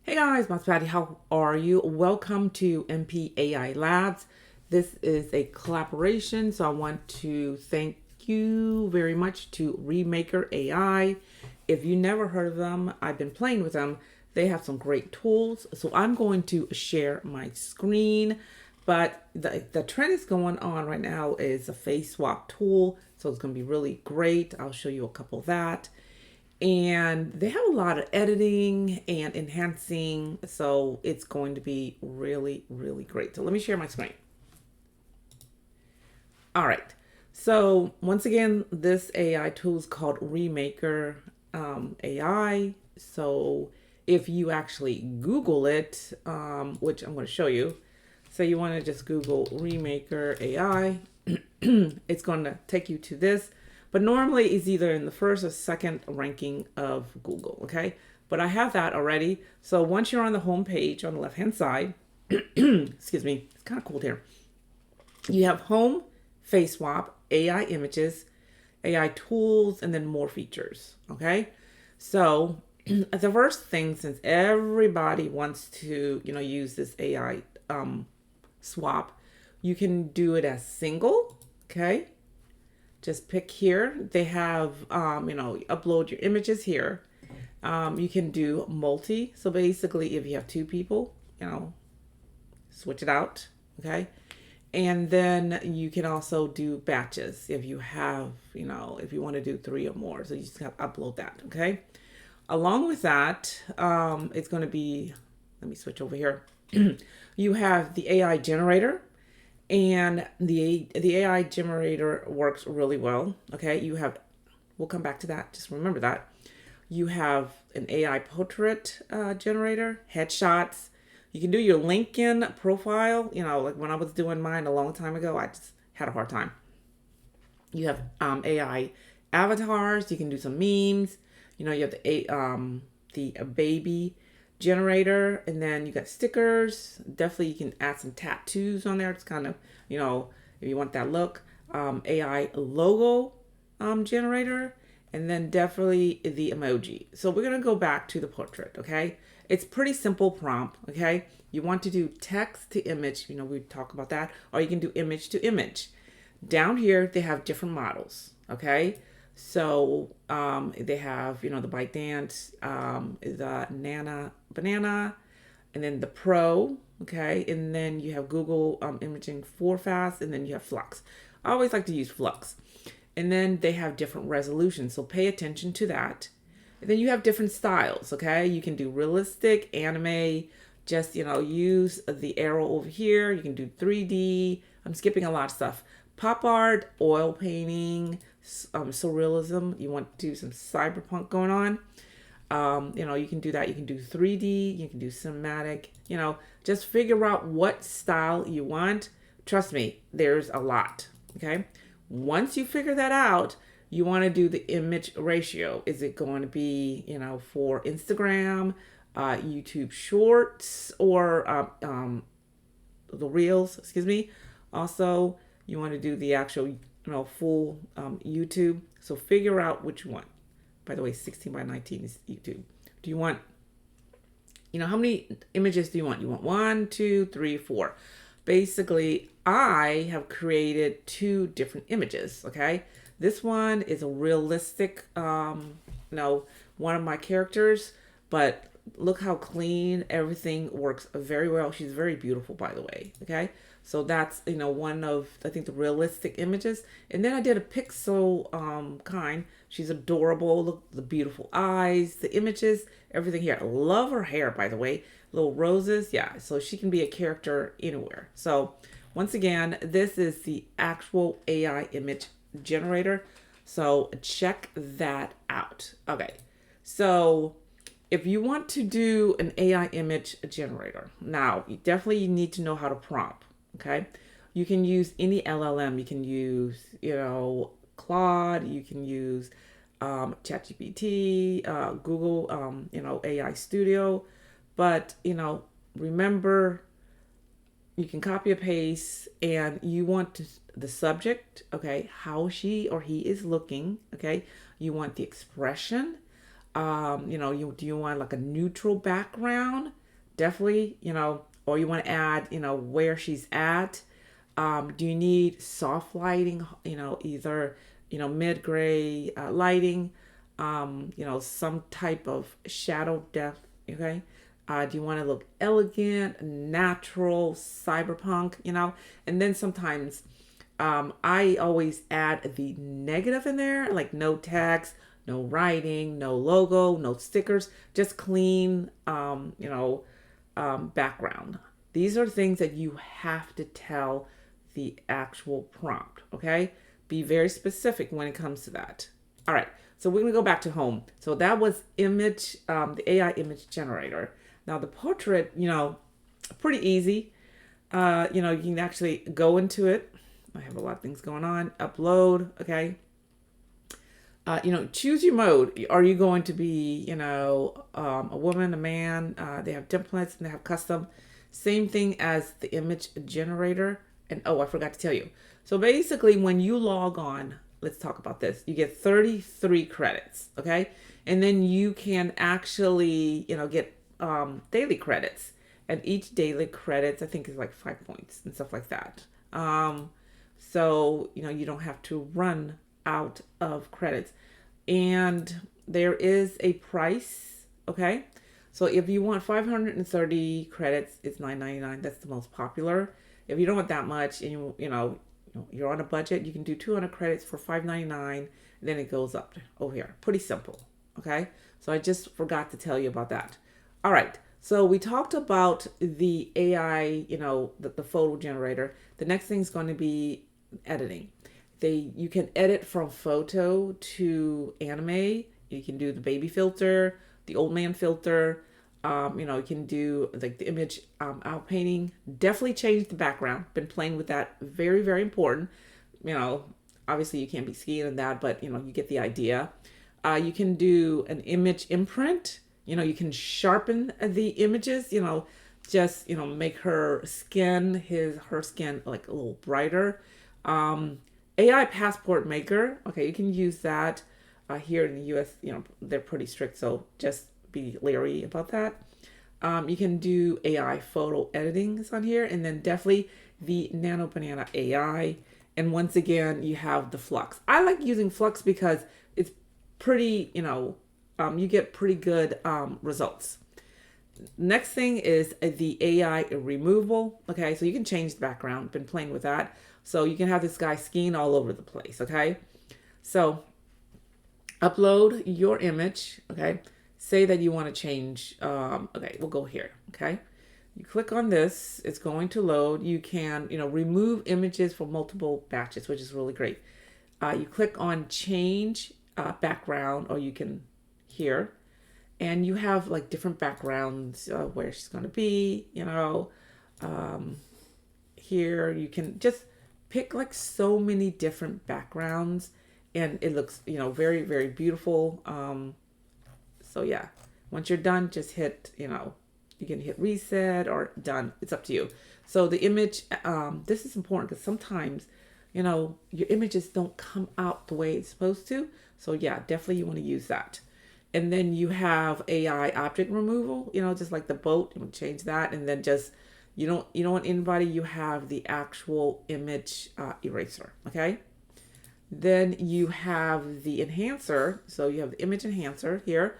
Hey guys, my Patty. How are you? Welcome to MP AI Labs. This is a collaboration, so I want to thank you very much to Remaker AI. If you never heard of them, I've been playing with them. They have some great tools. So I'm going to share my screen, but the trend is going on right now is a face swap tool. So it's going to be really great. I'll show you a couple of that, and they have a lot of editing and enhancing, so it's going to be really great. So let me share my screen. All right, so once again, this AI tool is called Remaker AI. So if you actually Google it, which I'm going to show you, so you want to just Google Remaker AI, it's going to take you to this. But normally it's either in the first or second ranking of Google, okay? But I have that already. So once you're on the home page on the left-hand side, excuse me, it's kind of cold here. You have home, face swap, AI images, AI tools, and then more features, okay? So the first thing, since everybody wants to, use this AI swap, you can do it as single, okay? Just pick here. They have, upload your images here. You can do multi. So basically, if you have two people, switch it out. Okay. And then you can also do batches if you have, if you want to do three or more. So you just have to upload that. Okay. Along with that, it's going to be, let me switch over here. You have the AI generator. And the AI generator works really well. Okay, we'll come back to that. Just remember that. You have an AI portrait generator, headshots. You can do your LinkedIn profile. Like when I was doing mine a long time ago, I just had a hard time. You have AI avatars. You can do some memes. You have the baby generator, and then you got stickers. Definitely you can add some tattoos on there. It's kind of, if you want that look. AI logo generator, and then definitely the emoji. So we're gonna go back to the portrait. Okay, it's pretty simple prompt. Okay, you want to do text to image, we talk about that, or you can do image to image. Down here they have different models. Okay, so they have, the ByteDance, the Nana Banana, and then the Pro, okay? And then you have Google Imaging 4 Fast, and then you have Flux. I always like to use Flux. And then they have different resolutions, so pay attention to that. And then you have different styles, okay? You can do realistic, anime, just, use the arrow over here. You can do 3D. I'm skipping a lot of stuff. Pop art, oil painting, surrealism. You want to do some cyberpunk going on. You can do that. You can do 3D. You can do cinematic. Just figure out what style you want. Trust me, there's a lot. Okay. Once you figure that out, you want to do the image ratio. Is it going to be, for Instagram, YouTube Shorts, or the Reels? Excuse me. Also, you want to do the actual, full YouTube. So figure out which one. By the way, 16 by 19 is YouTube. Do you want, how many images do you want? You want 1, 2, 3, 4. Basically, I have created 2 different images. Okay. This one is a realistic, one of my characters, but look how clean everything works very well. She's very beautiful, by the way. Okay. So that's, one of, I think, the realistic images. And then I did a pixel kind. She's adorable. Look, the beautiful eyes, the images, everything here. I love her hair, by the way. Little roses. Yeah. So she can be a character anywhere. So once again, this is the actual AI image generator. So check that out. Okay. So if you want to do an AI image generator, now you definitely need to know how to prompt. Okay. You can use any LLM. You can use, Claude. You can use ChatGPT, Google, AI Studio. But, remember, you can copy and paste, and you want the subject, okay, how she or he is looking, okay. You want the expression. Do you want like a neutral background? definitely, or you want to add, where she's at. Do you need soft lighting? Either, mid gray lighting, some type of shadow depth. Okay. Do you want to look elegant, natural, cyberpunk? And then sometimes I always add the negative in there, like no text, no writing, no logo, no stickers, just clean, background. These are things that you have to tell the actual prompt, okay? Be very specific when it comes to that. All right, so we're gonna go back to home. So that was the AI image generator. Now the portrait, pretty easy. You can actually go into it. I have a lot of things going on. Upload, okay. Choose your mode. Are you going to be, a woman, a man? They have templates and they have custom. Same thing as the image generator. And I forgot to tell you. So basically, when you log on, let's talk about this. You get 33 credits, okay? And then you can actually, get daily credits. And each daily credits, I think, is like 5 points and stuff like that. So, you don't have to run out of credits. And there is a price, okay? So if you want 530 credits, it's $9.99. That's the most popular. If you don't want that much and you're on a budget, you can do 200 credits for $5.99. Then it goes up over here. Pretty simple, okay? So I just forgot to tell you about that. All right. So we talked about the AI, the photo generator. The next thing is going to be editing. You can edit from photo to anime. You can do the baby filter, the old man filter. You can do like the image out painting. Definitely change the background. Been playing with that. Very, very important. Obviously you can't be skiing in that, but you get the idea. You can do an image imprint. You can sharpen the images. Just make her skin, her skin like a little brighter. AI passport maker. Okay, you can use that. Here in the U.S., they're pretty strict, so just be leery about that. You can do AI photo editing is on here, and then definitely the Nano Banana AI. And once again, you have the Flux. I like using Flux because it's pretty, you get pretty good results. Next thing is the AI removal. Okay, so you can change the background. Been playing with that. So you can have this guy skiing all over the place. Okay, so upload your image. Okay, say that you want to change. Okay, we'll go here. Okay, you click on this. It's going to load. You can, remove images from multiple batches, which is really great. You click on change background, or you can here. And you have like different backgrounds where she's going to be, here you can just pick like so many different backgrounds and it looks, very, very beautiful. So yeah, once you're done, just hit, you can hit reset or done. It's up to you. So the image, this is important because sometimes, your images don't come out the way it's supposed to. So yeah, definitely you want to use that. And then you have AI object removal, just like the boat, you would change that. And then just, you don't want anybody, you have the actual image eraser, okay? Then you have the enhancer. So you have the image enhancer here.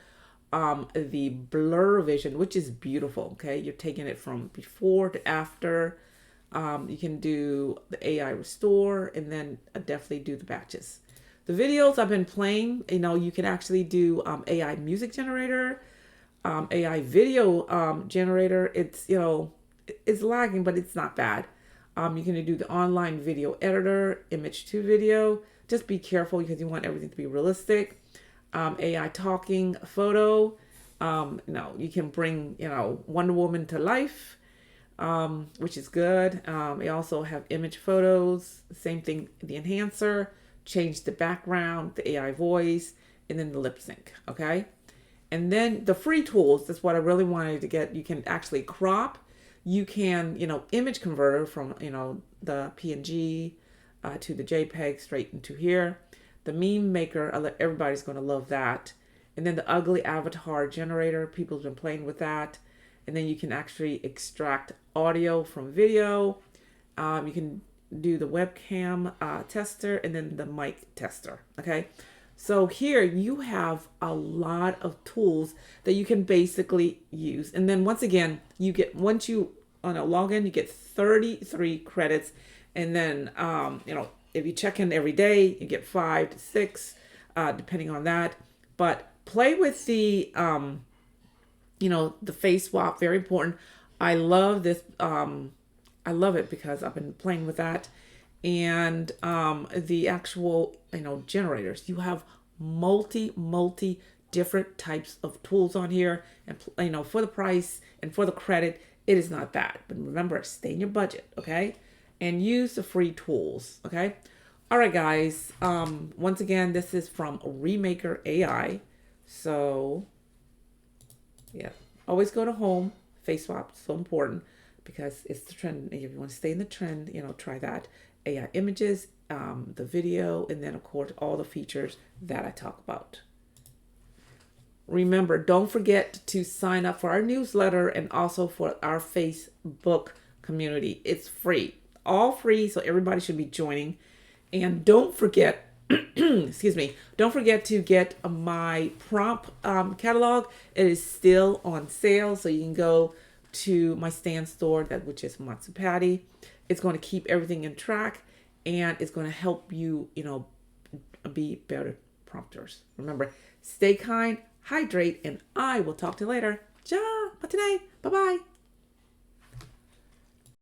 The blur vision, which is beautiful, okay? You're taking it from before to after. You can do the AI restore and then definitely do the batches. The videos I've been playing, you can actually do AI music generator, AI video generator. It's, it's lagging, but it's not bad. You can do the online video editor, image to video. Just be careful because you want everything to be realistic. AI talking photo. You can bring, Wonder Woman to life, which is good. We also have image photos. Same thing, the enhancer. Change the background, the AI voice, and then the lip sync, okay? And then the free tools, that's what I really wanted to get. You can actually crop. You can, image converter from, the PNG to the JPEG straight into here. The meme maker, everybody's going to love that. And then the ugly avatar generator, people's been playing with that. and then you can actually extract audio from video. You can do the webcam tester and then the mic tester. Okay. So here you have a lot of tools that you can basically use. And then once again, you get, once you on a login, you get 33 credits. And then, if you check in every day, you get 5 to 6, depending on that. But play with the face swap, very important. I love this. I love it because I've been playing with that, and the actual generators. You have multi different types of tools on here, and for the price and for the credit, it is not bad. But remember, stay in your budget, okay? And use the free tools, okay? All right, guys. Once again, this is from Remaker AI. So yeah, always go to home. Face swap, so important because it's the trend. If you want to stay in the trend, try that. AI images, the video, and then of course all the features that I talk about. Remember, don't forget to sign up for our newsletter and also for our Facebook community. It's free, all free, so everybody should be joining. And don't forget, excuse me, don't forget to get my prompt catalog. It is still on sale, so you can go to my stand store, which is Matsupati. It's going to keep everything in track, and it's going to help you, be better prompters. Remember, stay kind, hydrate, and I will talk to you later. Ja, matane, bye-bye.